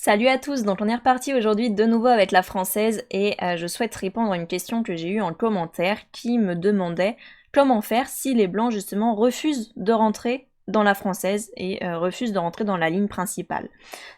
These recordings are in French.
Salut à tous, donc on est reparti aujourd'hui de nouveau avec la française et je souhaite répondre à une question que j'ai eue en commentaire qui me demandait comment faire si les blancs justement refusent de rentrer dans la française et refusent de rentrer dans la ligne principale.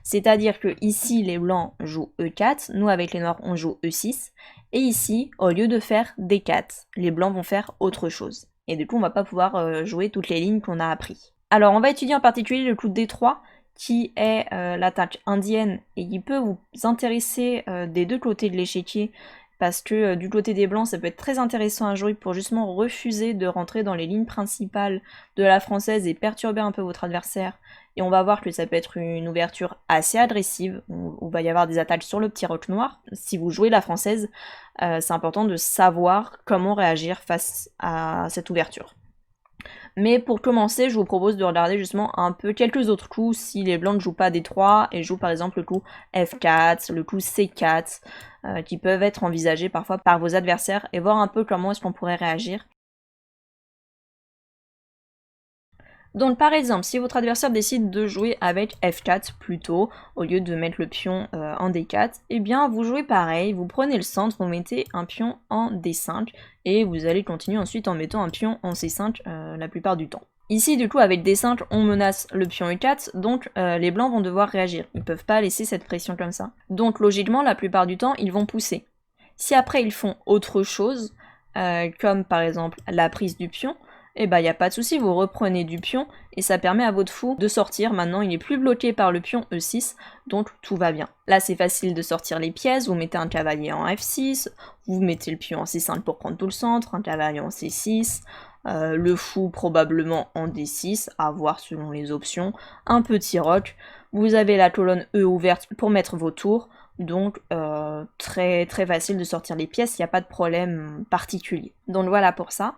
C'est-à-dire que ici les blancs jouent E4, nous avec les noirs on joue E6, et ici au lieu de faire D4, les blancs vont faire autre chose. Et du coup on va pas pouvoir jouer toutes les lignes qu'on a appris. Alors on va étudier en particulier le coup de D3, qui est l'attaque indienne et qui peut vous intéresser des deux côtés de l'échiquier, parce que du côté des blancs, ça peut être très intéressant à jouer pour justement refuser de rentrer dans les lignes principales de la française et perturber un peu votre adversaire. Et on va voir que ça peut être une ouverture assez agressive, où il va y avoir des attaques sur le petit roc noir. Si vous jouez la française, c'est important de savoir comment réagir face à cette ouverture. Mais pour commencer, je vous propose de regarder justement un peu quelques autres coups si les blancs ne jouent pas D3 et jouent par exemple le coup F4, le coup C4, qui peuvent être envisagés parfois par vos adversaires et voir un peu comment est-ce qu'on pourrait réagir. Donc par exemple, si votre adversaire décide de jouer avec F4 plutôt, au lieu de mettre le pion en D4, eh bien vous jouez pareil, vous prenez le centre, vous mettez un pion en D5, et vous allez continuer ensuite en mettant un pion en C5 la plupart du temps. Ici du coup avec D5 on menace le pion E4, donc les blancs vont devoir réagir, ils peuvent pas laisser cette pression comme ça. Donc logiquement la plupart du temps ils vont pousser. Si après ils font autre chose, comme par exemple la prise du pion, et bah y a pas de souci, vous reprenez du pion et ça permet à votre fou de sortir. Maintenant il est plus bloqué par le pion E6, donc tout va bien. Là c'est facile de sortir les pièces, vous mettez un cavalier en F6, vous mettez le pion en C5 pour prendre tout le centre, un cavalier en C6, le fou probablement en D6, à voir selon les options, un petit roc, vous avez la colonne E ouverte pour mettre vos tours, donc très facile de sortir les pièces, il n'y a pas de problème particulier. Donc voilà pour ça.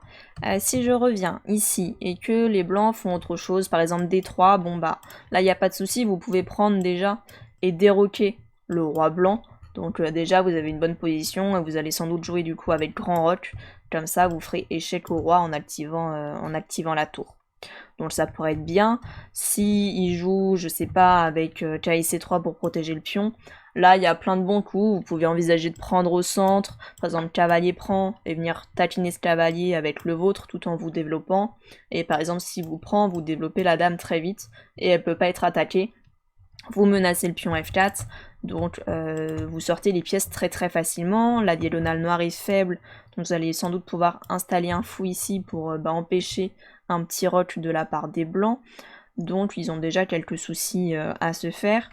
Si je reviens ici et que les blancs font autre chose, par exemple D3, bon bah là il n'y a pas de souci, vous pouvez prendre déjà et déroquer le roi blanc. Donc déjà vous avez une bonne position et vous allez sans doute jouer du coup avec grand roc, comme ça vous ferez échec au roi en activant la tour. Donc ça pourrait être bien. Si il joue, je sais pas, avec cavalier C3 pour protéger le pion, là il y a plein de bons coups, vous pouvez envisager de prendre au centre, par exemple cavalier prend, et venir taquiner ce cavalier avec le vôtre tout en vous développant, et par exemple si vous prend, vous développez la dame très vite, et elle peut pas être attaquée, vous menacez le pion F4, donc vous sortez les pièces très facilement, la diagonale noire est faible, donc vous allez sans doute pouvoir installer un fou ici pour empêcher un petit roc de la part des blancs, donc ils ont déjà quelques soucis à se faire.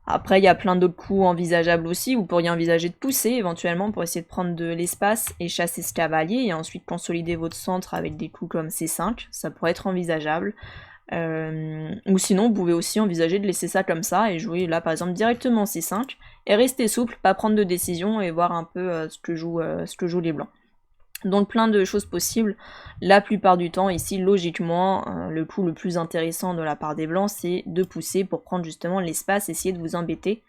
Après il y a plein d'autres coups envisageables aussi, vous pourriez envisager de pousser éventuellement pour essayer de prendre de l'espace et chasser ce cavalier, et ensuite consolider votre centre avec des coups comme C5, ça pourrait être envisageable. Ou sinon, vous pouvez aussi envisager de laisser ça comme ça et jouer là par exemple directement C5 et rester souple, pas prendre de décision et voir un peu ce que jouent les blancs. Donc plein de choses possibles. La plupart du temps ici, logiquement, le coup le plus intéressant de la part des blancs, c'est de pousser pour prendre justement l'espace, essayer de vous embêter,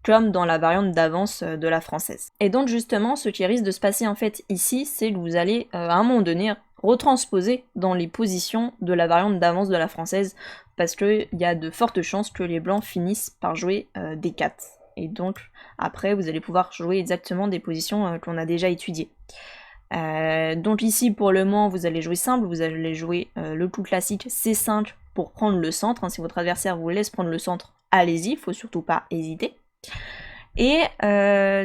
comme dans la variante d'avance de la française. Et donc justement, ce qui risque de se passer en fait ici, c'est que vous allez à un moment donné retransposer dans les positions de la variante d'avance de la française, parce qu'il y a de fortes chances que les blancs finissent par jouer des 4. Et donc après, vous allez pouvoir jouer exactement des positions qu'on a déjà étudiées. Donc ici pour le moment vous allez jouer simple, vous allez jouer le coup classique C5 pour prendre le centre, hein. Si votre adversaire vous laisse prendre le centre, allez-y, faut surtout pas hésiter. Et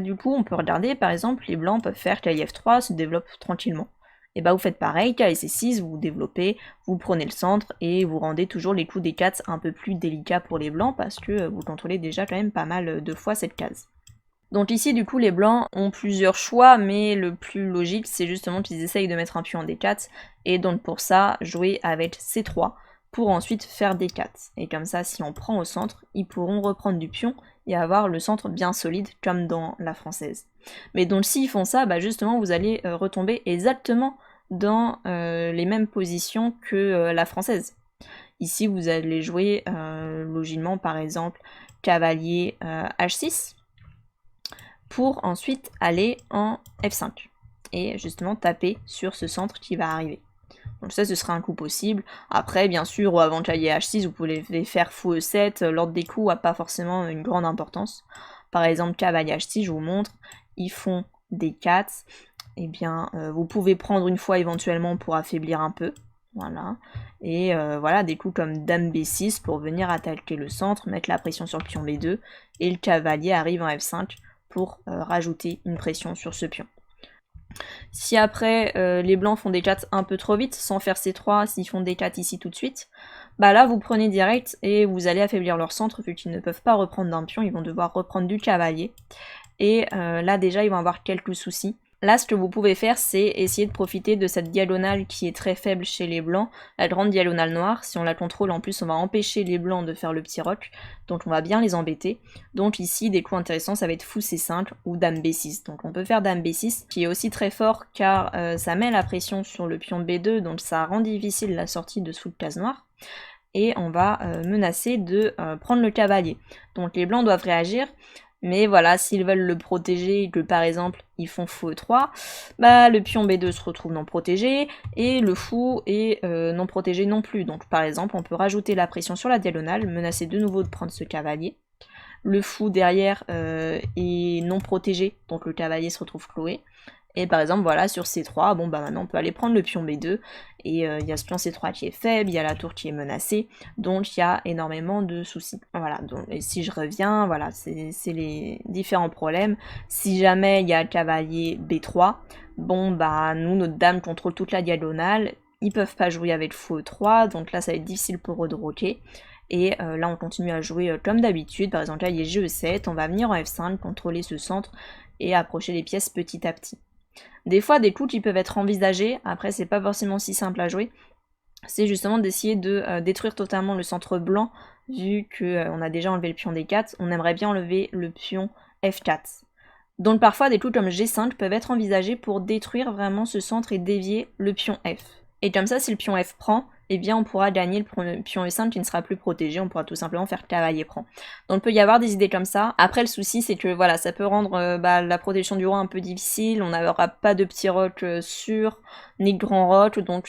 du coup on peut regarder par exemple les blancs peuvent faire cavalier F3, se développe tranquillement. Et bah vous faites pareil, cavalier C6, vous développez, vous prenez le centre et vous rendez toujours les coups des 4 un peu plus délicats pour les blancs parce que vous contrôlez déjà quand même pas mal de fois cette case. Donc ici du coup les blancs ont plusieurs choix, mais le plus logique c'est justement qu'ils essayent de mettre un pion en D4, et donc pour ça jouer avec C3 pour ensuite faire D4. Et comme ça si on prend au centre, ils pourront reprendre du pion et avoir le centre bien solide comme dans la française. Mais donc s'ils font ça, bah justement vous allez retomber exactement dans les mêmes positions que la française. Ici vous allez jouer logiquement par exemple cavalier H6, pour ensuite aller en F5 et justement taper sur ce centre qui va arriver. Donc ça, ce serait un coup possible. Après, bien sûr, au avant cavalier H6, vous pouvez les faire fou E7. L'ordre des coups n'a pas forcément une grande importance. Par exemple, cavalier H6, je vous montre, ils font D4. Eh bien, vous pouvez prendre une fois éventuellement pour affaiblir un peu. Voilà. Et voilà, des coups comme dame B6 pour venir attaquer le centre, mettre la pression sur le pion B2. Et le cavalier arrive en F5 pour rajouter une pression sur ce pion. Si après les blancs font des 4 un peu trop vite, sans faire C3, s'ils font des 4 ici tout de suite, bah là vous prenez direct et vous allez affaiblir leur centre vu qu'ils ne peuvent pas reprendre d'un pion, ils vont devoir reprendre du cavalier. Et là déjà ils vont avoir quelques soucis. Là, ce que vous pouvez faire, c'est essayer de profiter de cette diagonale qui est très faible chez les blancs, la grande diagonale noire. Si on la contrôle, en plus, on va empêcher les blancs de faire le petit roc, donc on va bien les embêter. Donc ici, des coups intéressants, ça va être fou C5 ou dame B6. Donc on peut faire dame B6, qui est aussi très fort car ça met la pression sur le pion B2, donc ça rend difficile la sortie de sous le case noire. Et on va menacer de prendre le cavalier. Donc les blancs doivent réagir. Mais voilà, s'ils veulent le protéger et que par exemple ils font fou E3, bah le pion B2 se retrouve non protégé et le fou est non protégé non plus. Donc par exemple on peut rajouter la pression sur la diagonale, menacer de nouveau de prendre ce cavalier. Le fou derrière est non protégé, donc le cavalier se retrouve cloué. Et par exemple, voilà, sur C3, bon bah maintenant on peut aller prendre le pion B2, et il y a ce pion C3 qui est faible, il y a la tour qui est menacée, donc il y a énormément de soucis. Voilà, donc, et si je reviens, voilà, c'est les différents problèmes. Si jamais il y a le cavalier B3, bon bah nous, notre dame contrôle toute la diagonale, ils peuvent pas jouer avec fou E3, donc là ça va être difficile pour eux de roquer. Et là on continue à jouer comme d'habitude, par exemple là il y a GE7, on va venir en F5, contrôler ce centre, et approcher les pièces petit à petit. Des fois, des coups qui peuvent être envisagés, après c'est pas forcément si simple à jouer, c'est justement d'essayer de détruire totalement le centre blanc, vu qu'on a déjà enlevé le pion D4, on aimerait bien enlever le pion F4. Donc parfois des coups comme G5 peuvent être envisagés pour détruire vraiment ce centre et dévier le pion F. Et comme ça, si le pion F prend, eh bien on pourra gagner le pion E5 qui ne sera plus protégé, on pourra tout simplement faire cavalier prend. Donc il peut y avoir des idées comme ça. Après le souci c'est que voilà, ça peut rendre la protection du roi un peu difficile, on n'aura pas de petit roc sûr, ni de grand roc, donc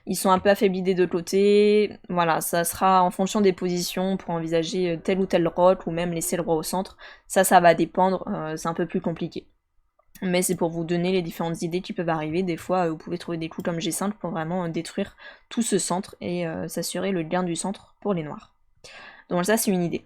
ils sont un peu affaiblis des deux côtés. Voilà, ça sera en fonction des positions pour envisager tel ou tel roc ou même laisser le roi au centre. Ça va dépendre, c'est un peu plus compliqué. Mais c'est pour vous donner les différentes idées qui peuvent arriver. Des fois, vous pouvez trouver des coups comme G5 pour vraiment détruire tout ce centre et s'assurer le gain du centre pour les noirs. Donc ça, c'est une idée.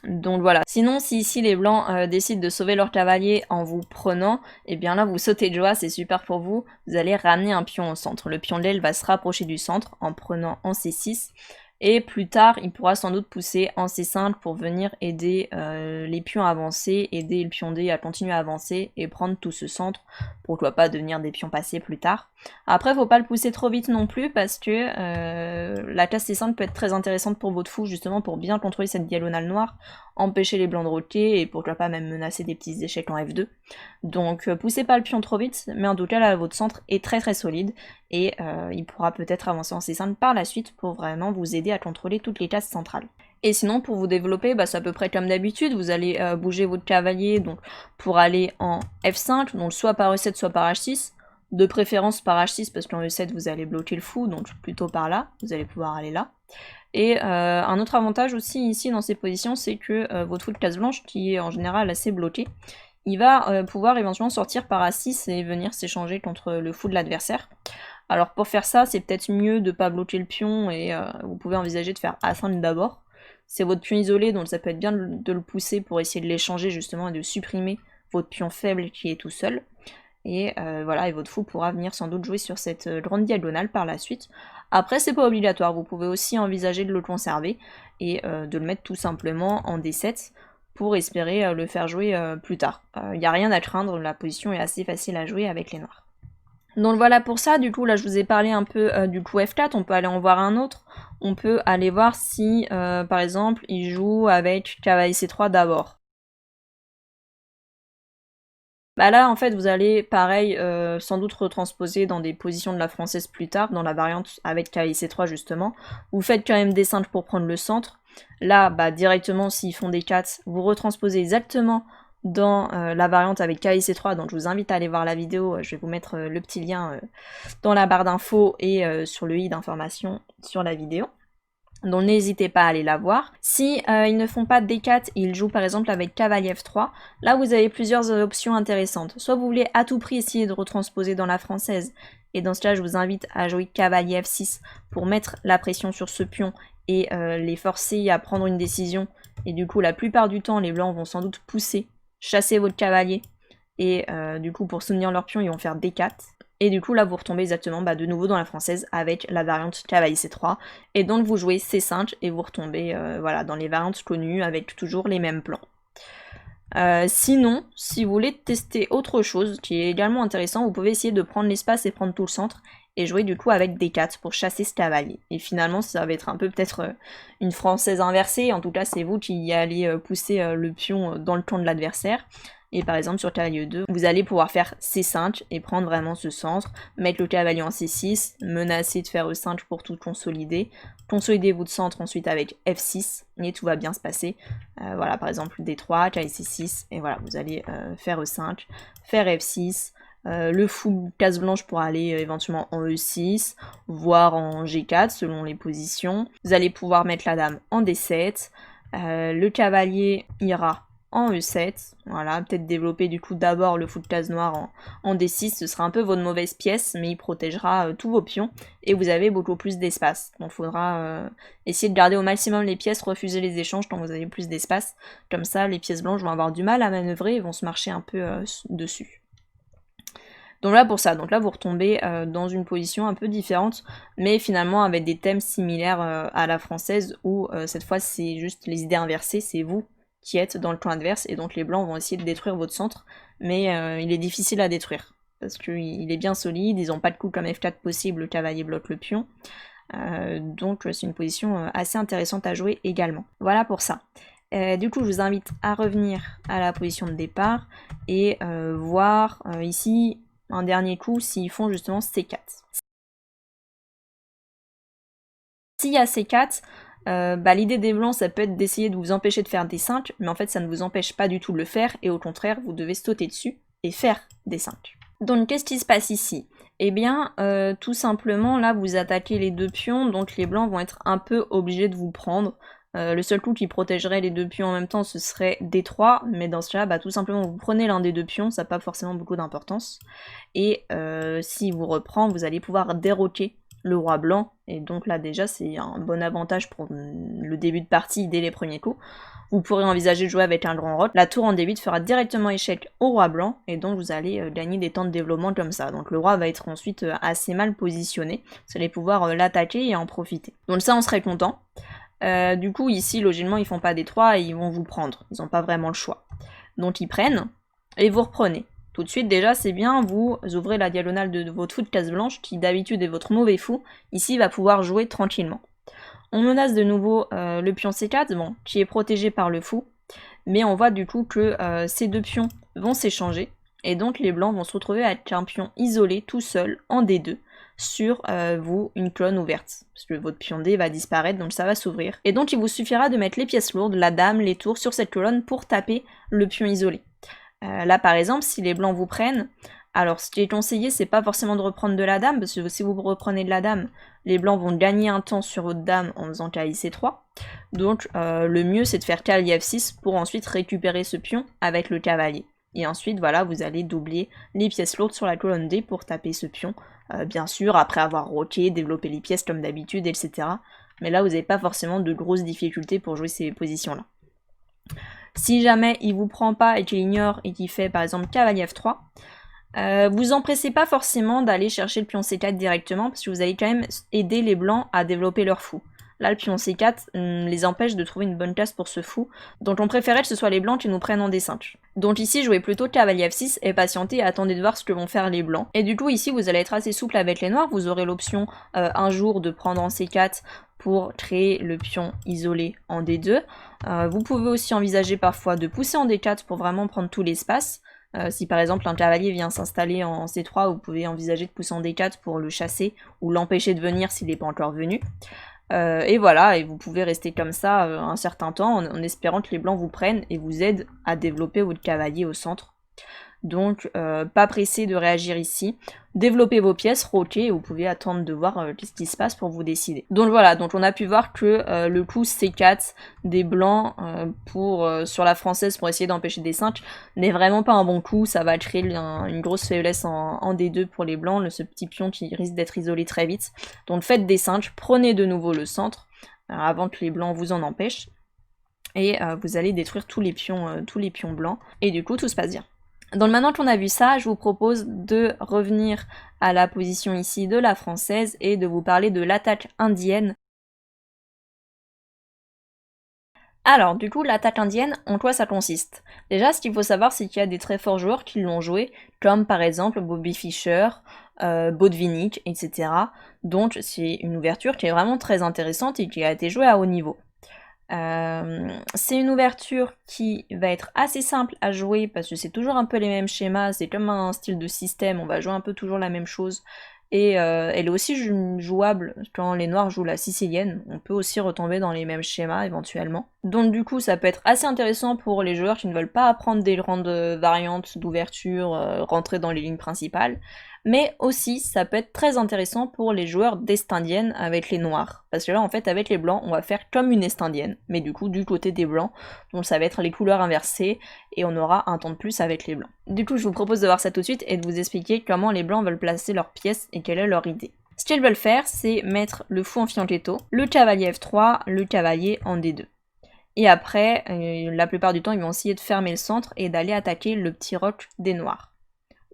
Donc voilà. Sinon, si ici les blancs décident de sauver leur cavalier en vous prenant, et bien là, vous sautez de joie, c'est super pour vous. Vous allez ramener un pion au centre. Le pion de l'aile va se rapprocher du centre en prenant en C6. Et plus tard, il pourra sans doute pousser en C5 pour venir aider les pions à avancer, aider le pion D à continuer à avancer et prendre tout ce centre, pourquoi pas devenir des pions passés plus tard. Après, faut pas le pousser trop vite non plus parce que la case C5 peut être très intéressante pour votre fou, justement pour bien contrôler cette diagonale noire, empêcher les blancs de roquer et pourquoi pas même menacer des petits échecs en F2. Donc poussez pas le pion trop vite, mais en tout cas là votre centre est très très solide et il pourra peut-être avancer en C5 par la suite pour vraiment vous aider à contrôler toutes les cases centrales. Et sinon pour vous développer, c'est à peu près comme d'habitude, vous allez bouger votre cavalier donc pour aller en F5, donc soit par E7 soit par H6, de préférence par H6 parce qu'en E7 vous allez bloquer le fou, donc plutôt par là, vous allez pouvoir aller là. Et un autre avantage aussi ici dans ces positions, c'est que votre fou de case blanche, qui est en général assez bloqué, il va pouvoir éventuellement sortir par A6 et venir s'échanger contre le fou de l'adversaire. Alors pour faire ça, c'est peut-être mieux de ne pas bloquer le pion et vous pouvez envisager de faire A5 d'abord. C'est votre pion isolé, donc ça peut être bien de le pousser pour essayer de l'échanger justement et de supprimer votre pion faible qui est tout seul. Et voilà, et votre fou pourra venir sans doute jouer sur cette grande diagonale par la suite. Après, c'est pas obligatoire, vous pouvez aussi envisager de le conserver et de le mettre tout simplement en D7 pour espérer le faire jouer plus tard. Il n'y a rien à craindre, la position est assez facile à jouer avec les noirs. Donc voilà pour ça, du coup là je vous ai parlé un peu du coup F4, on peut aller en voir un autre. On peut aller voir si par exemple il joue avec cavalier C3 d'abord. Bah là en fait vous allez pareil sans doute retransposer dans des positions de la française plus tard, dans la variante avec cavalier C3 justement. Vous faites quand même D5 pour prendre le centre. Là directement s'ils font D4, vous retransposez exactement dans la variante avec cavalier C3, donc je vous invite à aller voir la vidéo, je vais vous mettre le petit lien dans la barre d'infos et sur le i d'information sur la vidéo. Donc n'hésitez pas à aller la voir. Si ils ne font pas de D4, ils jouent par exemple avec cavalier F3, là vous avez plusieurs options intéressantes. Soit vous voulez à tout prix essayer de retransposer dans la française, et dans ce cas je vous invite à jouer cavalier F6 pour mettre la pression sur ce pion et les forcer à prendre une décision. Et du coup la plupart du temps les blancs vont sans doute pousser, chasser votre cavalier, et du coup pour soutenir leur pion ils vont faire D4. Et du coup là vous retombez exactement de nouveau dans la française avec la variante cavalier C3. Et donc vous jouez C5 et vous retombez voilà, dans les variantes connues avec toujours les mêmes plans. Sinon, si vous voulez tester autre chose qui est également intéressant, vous pouvez essayer de prendre l'espace et prendre tout le centre et jouer du coup avec D4 pour chasser ce cavalier. Et finalement ça va être un peu peut-être une française inversée, en tout cas c'est vous qui allez pousser le pion dans le camp de l'adversaire. Et par exemple sur cavalier 2, vous allez pouvoir faire C5 et prendre vraiment ce centre, mettre le cavalier en C6, menacer de faire E5 pour tout consolider votre centre ensuite avec F6 et tout va bien se passer. Voilà par exemple D3, cavalier C6 et voilà vous allez faire E5, faire F6, le fou case blanche pour aller éventuellement en E6, voire en G4 selon les positions. Vous allez pouvoir mettre la dame en D7, le cavalier ira en E7, voilà, peut-être développer du coup d'abord le fou de case noire en D6, ce sera un peu votre mauvaise pièce, mais il protégera tous vos pions, et vous avez beaucoup plus d'espace. Donc il faudra essayer de garder au maximum les pièces, refuser les échanges quand vous avez plus d'espace, comme ça les pièces blanches vont avoir du mal à manœuvrer et vont se marcher un peu dessus. Donc là pour ça, donc là vous retombez dans une position un peu différente, mais finalement avec des thèmes similaires à la française, où cette fois c'est juste les idées inversées, c'est vous qui êtes dans le camp adverse, et donc les blancs vont essayer de détruire votre centre, mais il est difficile à détruire, parce qu'il est bien solide, ils n'ont pas de coup comme F4 possible, le cavalier bloque le pion, donc c'est une position assez intéressante à jouer également. Voilà pour ça. Du coup je vous invite à revenir à la position de départ, et voir ici un dernier coup s'ils font justement C4. S'il y a C4, l'idée des blancs ça peut être d'essayer de vous empêcher de faire D5, mais en fait ça ne vous empêche pas du tout de le faire, et au contraire vous devez sauter dessus et faire D5. Donc qu'est-ce qui se passe ici? Eh bien tout simplement là vous attaquez les deux pions, donc les blancs vont être un peu obligés de vous prendre. Le seul coup qui protégerait les deux pions en même temps ce serait D3, mais dans ce cas tout simplement vous prenez l'un des deux pions, ça n'a pas forcément beaucoup d'importance, et s'il vous reprend vous allez pouvoir déroquer le roi blanc, et donc là déjà c'est un bon avantage pour le début de partie dès les premiers coups. Vous pourrez envisager de jouer avec un grand roc, la tour en D8 fera directement échec au roi blanc, et donc vous allez gagner des temps de développement comme ça. Donc le roi va être ensuite assez mal positionné, vous allez pouvoir l'attaquer et en profiter. Donc ça on serait content. Du coup ici logiquement ils font pas D3 et ils vont vous prendre, ils n'ont pas vraiment le choix. Donc ils prennent, et vous reprenez. Tout de suite déjà c'est bien, vous ouvrez la diagonale de votre fou de case blanche, qui d'habitude est votre mauvais fou, ici il va pouvoir jouer tranquillement. On menace de nouveau le pion C4, bon, qui est protégé par le fou, mais on voit du coup que ces deux pions vont s'échanger, et donc les blancs vont se retrouver avec un pion isolé tout seul en D2, sur vous une colonne ouverte, parce que votre pion D va disparaître, donc ça va s'ouvrir. Et donc il vous suffira de mettre les pièces lourdes, la dame, les tours sur cette colonne pour taper le pion isolé. Là par exemple, si les blancs vous prennent, alors ce qui est conseillé c'est pas forcément de reprendre de la dame, parce que si vous reprenez de la dame, les blancs vont gagner un temps sur votre dame en faisant cavalier C3, donc le mieux c'est de faire cavalier F6 pour ensuite récupérer ce pion avec le cavalier. Et ensuite voilà, vous allez doubler les pièces lourdes sur la colonne D pour taper ce pion, bien sûr après avoir roqué, développé les pièces comme d'habitude, etc. Mais là vous n'avez pas forcément de grosses difficultés pour jouer ces positions là. Si jamais il vous prend pas et qu'il ignore et qu'il fait par exemple cavalier F3, vous empressez pas forcément d'aller chercher le pion C4 directement, parce que vous allez quand même aider les blancs à développer leur fou. Là le pion C4 les empêche de trouver une bonne place pour ce fou, donc on préférait que ce soit les blancs qui nous prennent en D5. Donc ici jouez plutôt cavalier F6 et patientez et attendez de voir ce que vont faire les blancs. Et du coup ici vous allez être assez souple avec les noirs, vous aurez l'option un jour de prendre en C4 pour créer le pion isolé en D2. Vous pouvez aussi envisager parfois de pousser en D4 pour vraiment prendre tout l'espace. Si par exemple un cavalier vient s'installer en C3, vous pouvez envisager de pousser en D4 pour le chasser ou l'empêcher de venir s'il n'est pas encore venu. Et voilà, et vous pouvez rester comme ça un certain temps en espérant que les blancs vous prennent et vous aident à développer votre cavalier au centre. Donc pas pressé de réagir ici. Développez vos pièces, roquez, et vous pouvez attendre de voir ce qui se passe pour vous décider. Donc voilà, donc on a pu voir que le coup C4 des blancs sur la française pour essayer d'empêcher des cintres n'est vraiment pas un bon coup, ça va créer une grosse faiblesse en D2 pour les blancs, ce petit pion qui risque d'être isolé très vite. Donc faites des cintres, prenez de nouveau le centre avant que les blancs vous en empêchent, et vous allez détruire tous les pions blancs, et du coup tout se passe bien. Donc maintenant qu'on a vu ça, je vous propose de revenir à la position ici de la française et de vous parler de l'attaque indienne. Alors, du coup, l'attaque indienne, en quoi ça consiste? Déjà, ce qu'il faut savoir, c'est qu'il y a des très forts joueurs qui l'ont joué, comme par exemple Bobby Fischer, Botvinnik, etc. Donc c'est une ouverture qui est vraiment très intéressante et qui a été jouée à haut niveau. C'est une ouverture qui va être assez simple à jouer parce que c'est toujours un peu les mêmes schémas, c'est comme un style de système, on va jouer un peu toujours la même chose. Et elle est aussi jouable quand les noirs jouent la sicilienne, on peut aussi retomber dans les mêmes schémas éventuellement. Donc du coup ça peut être assez intéressant pour les joueurs qui ne veulent pas apprendre des grandes variantes d'ouverture, rentrer dans les lignes principales, mais aussi ça peut être très intéressant pour les joueurs d'Est indienne avec les noirs. Parce que là en fait avec les blancs on va faire comme une Est indienne, mais du coup du côté des blancs, donc ça va être les couleurs inversées et on aura un temps de plus avec les blancs. Du coup je vous propose de voir ça tout de suite et de vous expliquer comment les blancs veulent placer leurs pièces et quelle est leur idée. Ce qu'ils veulent faire c'est mettre le fou en fianchetto, le cavalier F3, le cavalier en D2. Et après, la plupart du temps, ils vont essayer de fermer le centre et d'aller attaquer le petit roc des noirs.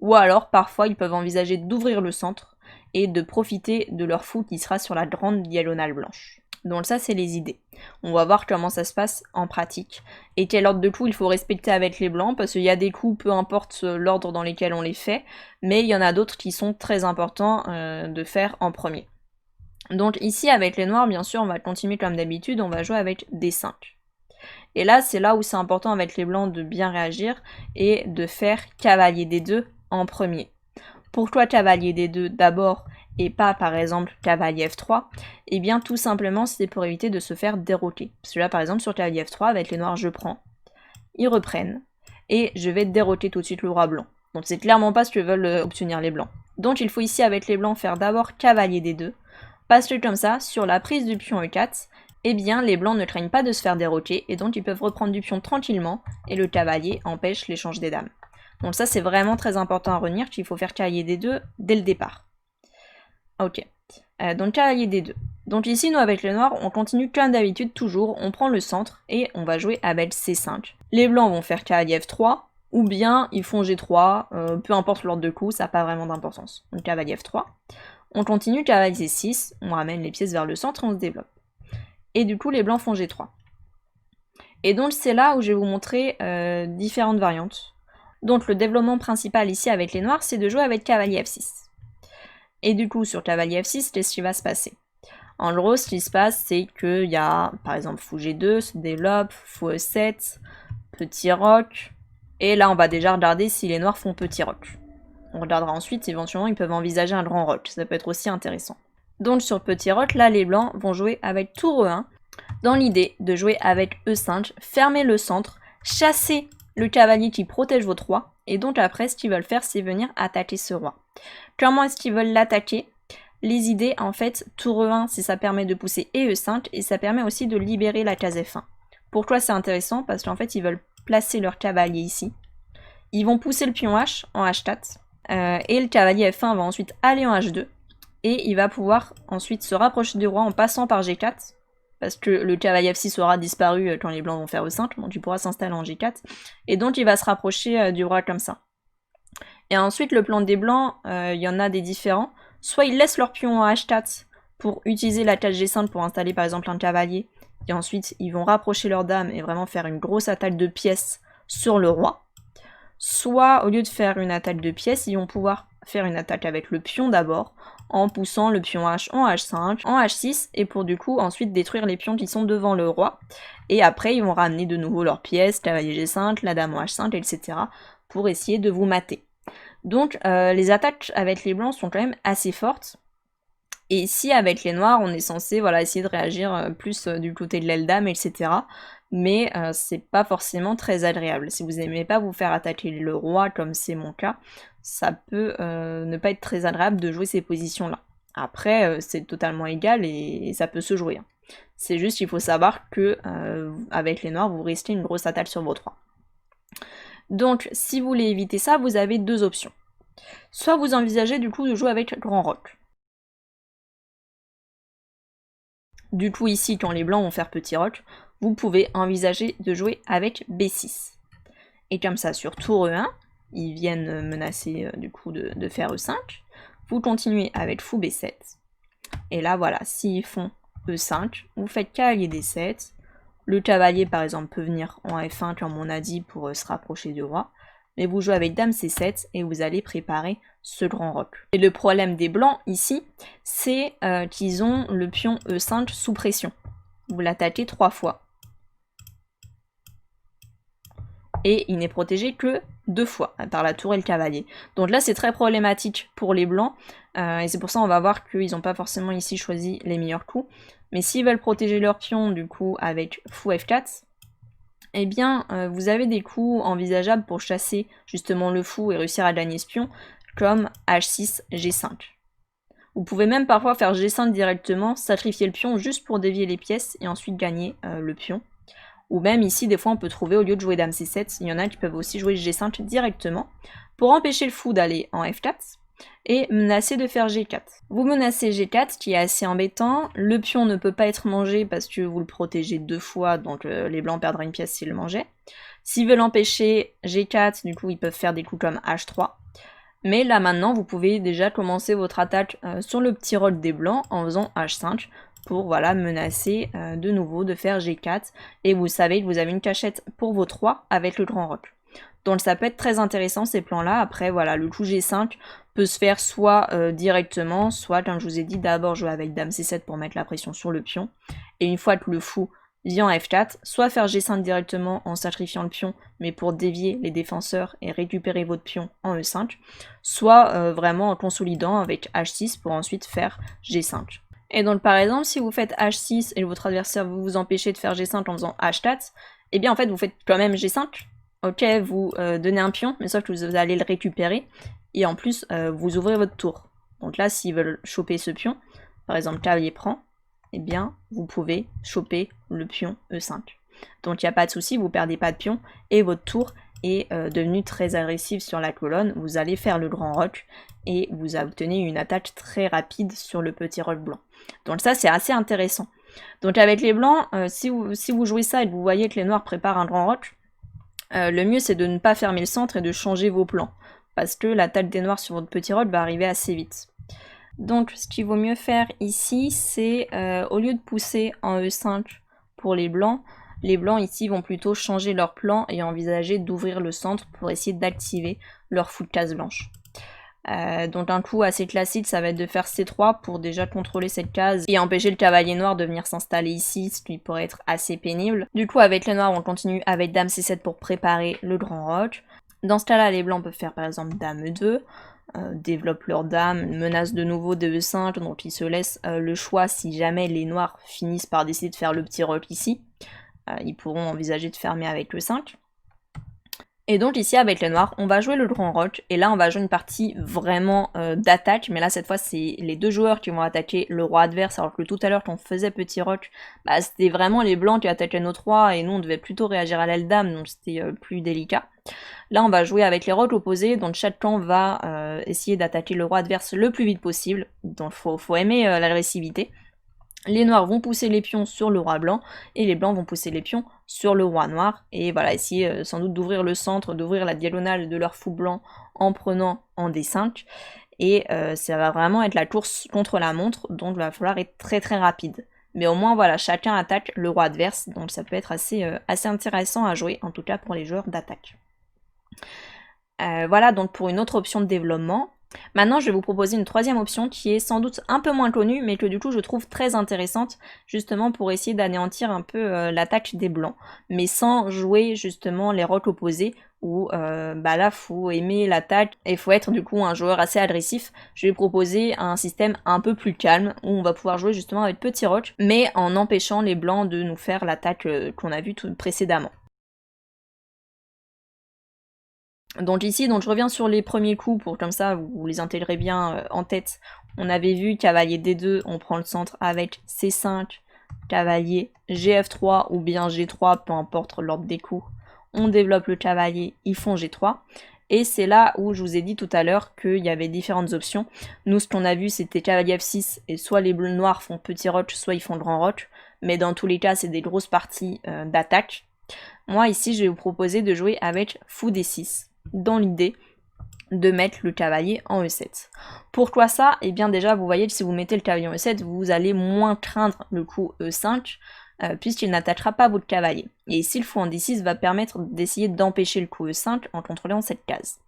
Ou alors, parfois, ils peuvent envisager d'ouvrir le centre et de profiter de leur fou qui sera sur la grande diagonale blanche. Donc ça, c'est les idées. On va voir comment ça se passe en pratique et quel ordre de coups il faut respecter avec les blancs, parce qu'il y a des coups, peu importe l'ordre dans lesquels on les fait, mais il y en a d'autres qui sont très importants de faire en premier. Donc ici, avec les noirs, bien sûr, on va continuer comme d'habitude, on va jouer avec D5. Et là, c'est là où c'est important avec les blancs de bien réagir et de faire cavalier D2 en premier. Pourquoi cavalier D2 d'abord et pas par exemple cavalier F3? Eh bien tout simplement c'est pour éviter de se faire déroquer. Parce que là par exemple sur cavalier F3 avec les noirs je prends, ils reprennent, et je vais déroquer tout de suite le roi blanc. Donc c'est clairement pas ce que veulent obtenir les blancs. Donc il faut ici avec les blancs faire d'abord cavalier D2, parce que comme ça, sur la prise du pion E4, eh bien les blancs ne craignent pas de se faire déroquer et donc ils peuvent reprendre du pion tranquillement et le cavalier empêche l'échange des dames. Donc ça c'est vraiment très important à retenir qu'il faut faire cavalier D2 dès le départ. Ok, donc cavalier D2. Donc ici nous avec les noirs on continue comme d'habitude toujours, on prend le centre et on va jouer avec C5. Les blancs vont faire cavalier F3 ou bien ils font G3, peu importe l'ordre de coup, ça n'a pas vraiment d'importance. Donc cavalier F3. On continue cavalier C6, on ramène les pièces vers le centre et on se développe. Et du coup les blancs font G3. Et donc c'est là où je vais vous montrer différentes variantes. Donc le développement principal ici avec les noirs, c'est de jouer avec cavalier F6. Et du coup sur cavalier F6, qu'est-ce qui va se passer? En gros, ce qui se passe, c'est qu'il y a par exemple fou G2 se développe, fou E7, petit roc, et là on va déjà regarder si les noirs font petit roc. On regardera ensuite, éventuellement ils peuvent envisager un grand roc, ça peut être aussi intéressant. Donc sur petit roc, là les blancs vont jouer avec tour E1, dans l'idée de jouer avec E5, fermer le centre, chasser le cavalier qui protège votre roi, et donc après ce qu'ils veulent faire c'est venir attaquer ce roi. Comment est-ce qu'ils veulent l'attaquer? Les idées en fait, tour E1 si ça permet de pousser et E5, et ça permet aussi de libérer la case F1. Pourquoi c'est intéressant? Parce qu'en fait ils veulent placer leur cavalier ici, ils vont pousser le pion H en H4, et le cavalier F1 va ensuite aller en H2, et il va pouvoir ensuite se rapprocher du roi en passant par G4, parce que le cavalier F6 aura disparu quand les blancs vont faire E5, donc il pourra s'installer en G4, et donc il va se rapprocher du roi comme ça. Et ensuite le plan des blancs, il y en a des différents, soit ils laissent leur pion en H4 pour utiliser la case G5 pour installer par exemple un cavalier, et ensuite ils vont rapprocher leur dame et vraiment faire une grosse attaque de pièces sur le roi, soit au lieu de faire une attaque de pièces, ils vont pouvoir faire une attaque avec le pion d'abord, en poussant le pion H en H5, en H6, et pour du coup ensuite détruire les pions qui sont devant le roi, et après ils vont ramener de nouveau leurs pièces, cavalier G5, la dame en H5, etc. pour essayer de vous mater. Donc les attaques avec les blancs sont quand même assez fortes, Et ici, avec les noirs, on est censé voilà, essayer de réagir plus du côté de l'aile dame, etc. Mais c'est pas forcément très agréable. Si vous n'aimez pas vous faire attaquer le roi, comme c'est mon cas, ça peut ne pas être très agréable de jouer ces positions-là. Après, c'est totalement égal et ça peut se jouer. Hein. C'est juste qu'il faut savoir que avec les noirs, vous risquez une grosse attaque sur votre roi. Donc, si vous voulez éviter ça, vous avez deux options. Soit vous envisagez du coup de jouer avec grand roc. Du coup, ici, quand les blancs vont faire petit roc, vous pouvez envisager de jouer avec B6. Et comme ça, sur tour E1, ils viennent menacer du coup de faire E5. Vous continuez avec fou B7. Et là, voilà, s'ils font E5, vous faites cavalier D7. Le cavalier, par exemple, peut venir en F1, comme on a dit, pour se rapprocher du roi. Mais vous jouez avec dame C7 et vous allez préparer ce grand roc. Et le problème des blancs, ici, c'est qu'ils ont le pion E5 sous pression. Vous l'attaquez 3 fois. Et il n'est protégé que 2 fois, par la tour et le cavalier. Donc là, c'est très problématique pour les blancs, et c'est pour ça qu'on va voir qu'ils n'ont pas forcément ici choisi les meilleurs coups. Mais s'ils veulent protéger leur pion, du coup, avec fou F4, eh bien, vous avez des coups envisageables pour chasser justement le fou et réussir à gagner ce pion, comme H6, G5. Vous pouvez même parfois faire G5 directement, sacrifier le pion juste pour dévier les pièces et ensuite gagner le pion. Ou même ici, des fois, on peut trouver, au lieu de jouer dame C7, il y en a qui peuvent aussi jouer G5 directement pour empêcher le fou d'aller en F4 et menacer de faire G4. Vous menacez G4, qui est assez embêtant. Le pion ne peut pas être mangé parce que vous le protégez 2 fois, donc les blancs perdraient une pièce s'ils le mangeaient. S'ils veulent empêcher G4, du coup, ils peuvent faire des coups comme H3. Mais là, maintenant, vous pouvez déjà commencer votre attaque sur le petit roc des blancs en faisant H5 pour voilà, menacer de nouveau de faire G4. Et vous savez que vous avez une cachette pour votre roi avec le grand roc. Donc ça peut être très intéressant ces plans-là. Après, voilà, le coup G5 peut se faire soit directement, soit, comme je vous ai dit, d'abord jouer avec dame C7 pour mettre la pression sur le pion. Et une fois que le fou vient en F4, soit faire G5 directement en sacrifiant le pion, mais pour dévier les défenseurs et récupérer votre pion en E5, soit vraiment en consolidant avec H6 pour ensuite faire G5. Et donc par exemple, si vous faites H6 et votre adversaire vous empêchez de faire G5 en faisant H4, eh bien en fait vous faites quand même G5. Ok, vous donnez un pion, mais sauf que vous allez le récupérer, et en plus vous ouvrez votre tour. Donc là, s'ils veulent choper ce pion, par exemple cavalier prend, eh bien vous pouvez choper le pion E5. Donc il n'y a pas de souci, vous perdez pas de pion, et votre tour est devenu très agressif sur la colonne. Vous allez faire le grand roc, et vous obtenez une attaque très rapide sur le petit roc blanc. Donc ça, c'est assez intéressant. Donc avec les blancs, si vous jouez ça et que vous voyez que les noirs préparent un grand roc, le mieux c'est de ne pas fermer le centre et de changer vos plans, parce que l'attaque des noirs sur votre petit roc va arriver assez vite. Donc ce qu'il vaut mieux faire ici, c'est au lieu de pousser en E5 pour les blancs ici vont plutôt changer leur plan et envisager d'ouvrir le centre pour essayer d'activer leur fou de case blanche. Donc un coup assez classique, ça va être de faire C3 pour déjà contrôler cette case et empêcher le cavalier noir de venir s'installer ici, ce qui pourrait être assez pénible. Du coup avec les noirs, on continue avec dame C7 pour préparer le grand roc. Dans ce cas-là, les blancs peuvent faire par exemple dame E2, développent leur dame, menacent de nouveau de E5, donc ils se laissent le choix si jamais les noirs finissent par décider de faire le petit roc ici. Ils pourront envisager de fermer avec le 5. Et donc ici avec les noirs, on va jouer le grand roc, et là on va jouer une partie vraiment d'attaque, mais là cette fois c'est les deux joueurs qui vont attaquer le roi adverse, alors que tout à l'heure quand on faisait petit roc, bah, c'était vraiment les blancs qui attaquaient notre roi, et nous on devait plutôt réagir à l'aile dame, donc c'était plus délicat. Là on va jouer avec les rocs opposés, donc chaque camp va essayer d'attaquer le roi adverse le plus vite possible, donc faut aimer l'agressivité. Les noirs vont pousser les pions sur le roi blanc, et les blancs vont pousser les pions sur le roi noir, et voilà, essayer sans doute d'ouvrir le centre, d'ouvrir la diagonale de leur fou blanc en prenant en D5, et ça va vraiment être la course contre la montre, donc il va falloir être très très rapide. Mais au moins voilà, chacun attaque le roi adverse, donc ça peut être assez intéressant à jouer, en tout cas pour les joueurs d'attaque. Voilà donc pour une autre option de développement. Maintenant, je vais vous proposer une troisième option qui est sans doute un peu moins connue, mais que du coup je trouve très intéressante, justement pour essayer d'anéantir un peu l'attaque des blancs, mais sans jouer justement les rocs opposés, où là faut aimer l'attaque et faut être du coup un joueur assez agressif. Je vais proposer un système un peu plus calme où on va pouvoir jouer justement avec petit roch, mais en empêchant les blancs de nous faire l'attaque qu'on a vue tout précédemment. Donc ici, je reviens sur les premiers coups pour comme ça vous les intégrez bien en tête. On avait vu cavalier D2, on prend le centre avec C5, cavalier GF3 ou bien G3, peu importe l'ordre des coups. On développe le cavalier, ils font G3. Et c'est là où je vous ai dit tout à l'heure qu'il y avait différentes options. Nous, ce qu'on a vu, c'était cavalier F6, et soit les bleus noirs font petit roch, soit ils font grand roch. Mais dans tous les cas, c'est des grosses parties d'attaque. Moi, ici, je vais vous proposer de jouer avec fou D6, dans l'idée de mettre le cavalier en E7. Pourquoi ça? Eh bien déjà, vous voyez que si vous mettez le cavalier en E7, vous allez moins craindre le coup E5, puisqu'il n'attaquera pas votre cavalier. Et ici, le fou en D6 va permettre d'essayer d'empêcher le coup E5 en contrôlant cette case.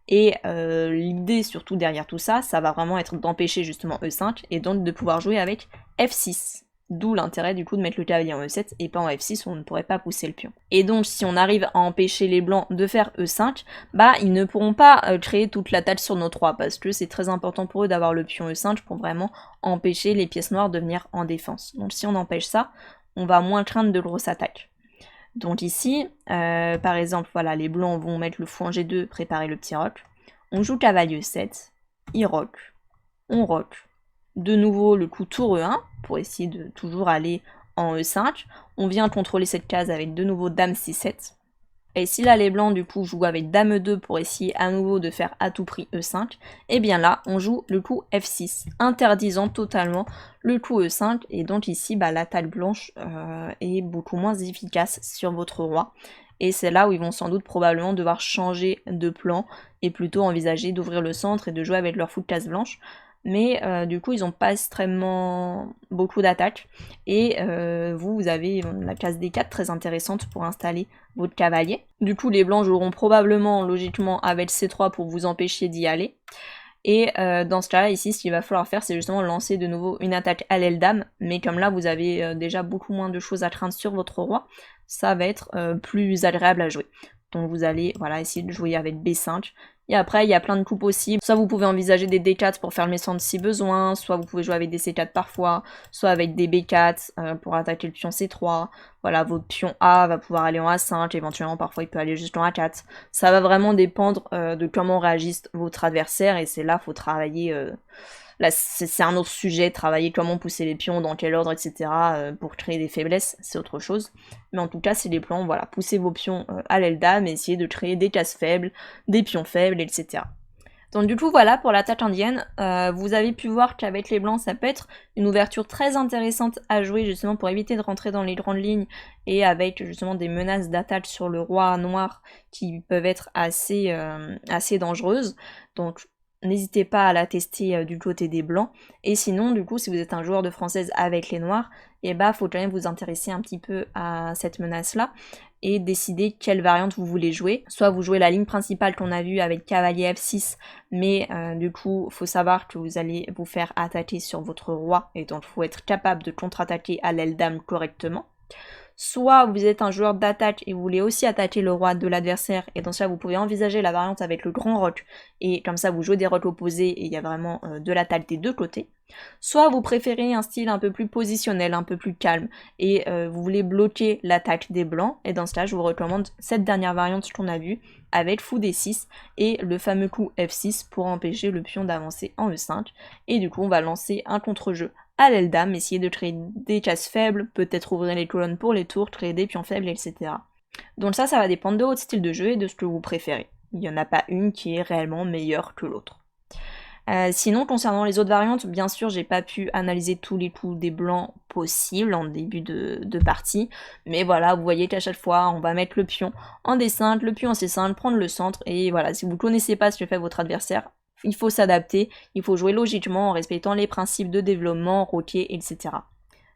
Et l'idée surtout derrière tout ça, ça va vraiment être d'empêcher justement E5, et donc de pouvoir jouer avec F6. D'où l'intérêt du coup de mettre le cavalier en E7 et pas en F6 où on ne pourrait pas pousser le pion. Et donc si on arrive à empêcher les blancs de faire E5, ils ne pourront pas créer toute l'attaque sur nos 3 parce que c'est très important pour eux d'avoir le pion E5 pour vraiment empêcher les pièces noires de venir en défense. Donc si on empêche ça, on va moins craindre de grosses attaques. Donc ici, par exemple, voilà, les blancs vont mettre le fou en G2, préparer le petit roch. On joue cavalier E7, il roch, on roch. De nouveau le coup tour E1 pour essayer de toujours aller en E5. On vient contrôler cette case avec de nouveau dame C7. Et si là les blancs du coup jouent avec dame E2 pour essayer à nouveau de faire à tout prix E5, et bien là on joue le coup F6, interdisant totalement le coup E5, et donc ici l'attaque blanche est beaucoup moins efficace sur votre roi. Et c'est là où ils vont sans doute probablement devoir changer de plan et plutôt envisager d'ouvrir le centre et de jouer avec leur fou de case blanche. Mais du coup ils n'ont pas extrêmement beaucoup d'attaques et vous avez la case D4 très intéressante pour installer votre cavalier. Du coup les blancs joueront probablement logiquement avec C3 pour vous empêcher d'y aller. Et dans ce cas-là, ici, ce qu'il va falloir faire, c'est justement lancer de nouveau une attaque à l'aile dame, mais comme là, vous avez déjà beaucoup moins de choses à craindre sur votre roi, ça va être plus agréable à jouer. Donc vous allez essayer de jouer avec B5. Et après, il y a plein de coups possibles. Soit vous pouvez envisager des D4 pour faire le centre si besoin, soit vous pouvez jouer avec des C4 parfois, soit avec des B4 pour attaquer le pion C3. Voilà, votre pion A va pouvoir aller en A5, éventuellement parfois il peut aller juste en A4. Ça va vraiment dépendre de comment réagissent votre adversaire, et c'est là qu'il faut travailler... Là, c'est un autre sujet, travailler comment pousser les pions, dans quel ordre, etc. Pour créer des faiblesses, c'est autre chose. Mais en tout cas, c'est les plans, voilà, poussez vos pions à l'aile dame et essayez de créer des cases faibles, des pions faibles, etc. Donc du coup, voilà pour l'attaque indienne. Vous avez pu voir qu'avec les blancs, ça peut être une ouverture très intéressante à jouer, justement pour éviter de rentrer dans les grandes lignes, et avec justement des menaces d'attaque sur le roi noir qui peuvent être assez dangereuses. Donc n'hésitez pas à la tester du côté des blancs. Et sinon, du coup, si vous êtes un joueur de française avec les noirs, faut quand même vous intéresser un petit peu à cette menace-là et décider quelle variante vous voulez jouer. Soit vous jouez la ligne principale qu'on a vue avec cavalier F6, mais du coup, il faut savoir que vous allez vous faire attaquer sur votre roi, et donc il faut être capable de contre-attaquer à l'aile dame correctement. Soit vous êtes un joueur d'attaque et vous voulez aussi attaquer le roi de l'adversaire, et dans ce cas vous pouvez envisager la variante avec le grand roch, et comme ça vous jouez des rocs opposés et il y a vraiment de l'attaque des deux côtés. Soit vous préférez un style un peu plus positionnel, un peu plus calme, et vous voulez bloquer l'attaque des blancs, et dans ce cas je vous recommande cette dernière variante qu'on a vue, avec fou D6 et le fameux coup F6 pour empêcher le pion d'avancer en E5, et du coup on va lancer un contre-jeu à l'aile dame, essayer de créer des cases faibles, peut-être ouvrir les colonnes pour les tours, créer des pions faibles, etc. Donc ça va dépendre de votre style de jeu et de ce que vous préférez. Il n'y en a pas une qui est réellement meilleure que l'autre. Sinon, concernant les autres variantes, bien sûr, j'ai pas pu analyser tous les coups des blancs possibles en début de partie, mais voilà, vous voyez qu'à chaque fois, on va mettre le pion en D5, le pion en C5, prendre le centre, et voilà, si vous connaissez pas ce que fait votre adversaire, il faut s'adapter, il faut jouer logiquement en respectant les principes de développement, roquet, etc.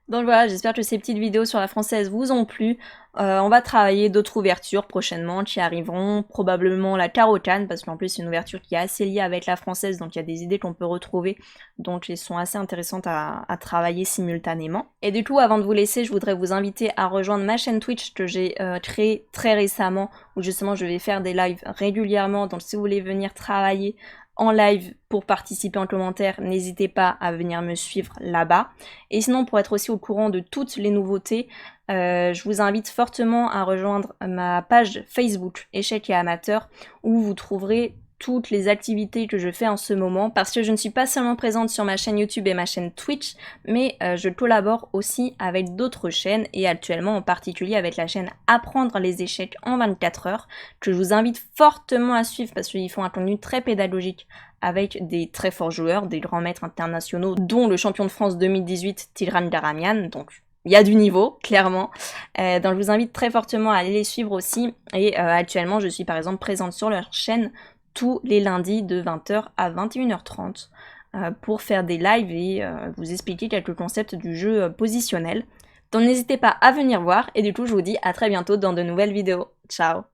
Donc voilà, j'espère que ces petites vidéos sur la française vous ont plu. On va travailler d'autres ouvertures prochainement qui arriveront, probablement la carotane, parce qu'en plus c'est une ouverture qui est assez liée avec la française, donc il y a des idées qu'on peut retrouver, donc elles sont assez intéressantes à travailler simultanément. Et du coup, avant de vous laisser, je voudrais vous inviter à rejoindre ma chaîne Twitch que j'ai créée très récemment, où justement je vais faire des lives régulièrement, donc si vous voulez venir travailler en live pour participer en commentaire, n'hésitez pas à venir me suivre là-bas. Et sinon, pour être aussi au courant de toutes les nouveautés, je vous invite fortement à rejoindre ma page Facebook Échecs et Amateurs, où vous trouverez toutes les activités que je fais en ce moment, parce que je ne suis pas seulement présente sur ma chaîne YouTube et ma chaîne Twitch, mais je collabore aussi avec d'autres chaînes, et actuellement en particulier avec la chaîne Apprendre les échecs en 24 heures, que je vous invite fortement à suivre parce qu'ils font un contenu très pédagogique avec des très forts joueurs, des grands maîtres internationaux, dont le champion de France 2018 Tigran Garamian, donc il y a du niveau, clairement. Donc je vous invite très fortement à aller les suivre aussi, et actuellement je suis par exemple présente sur leur chaîne tous les lundis de 20h à 21h30 pour faire des lives et vous expliquer quelques concepts du jeu positionnel. Donc n'hésitez pas à venir voir, et du coup je vous dis à très bientôt dans de nouvelles vidéos. Ciao!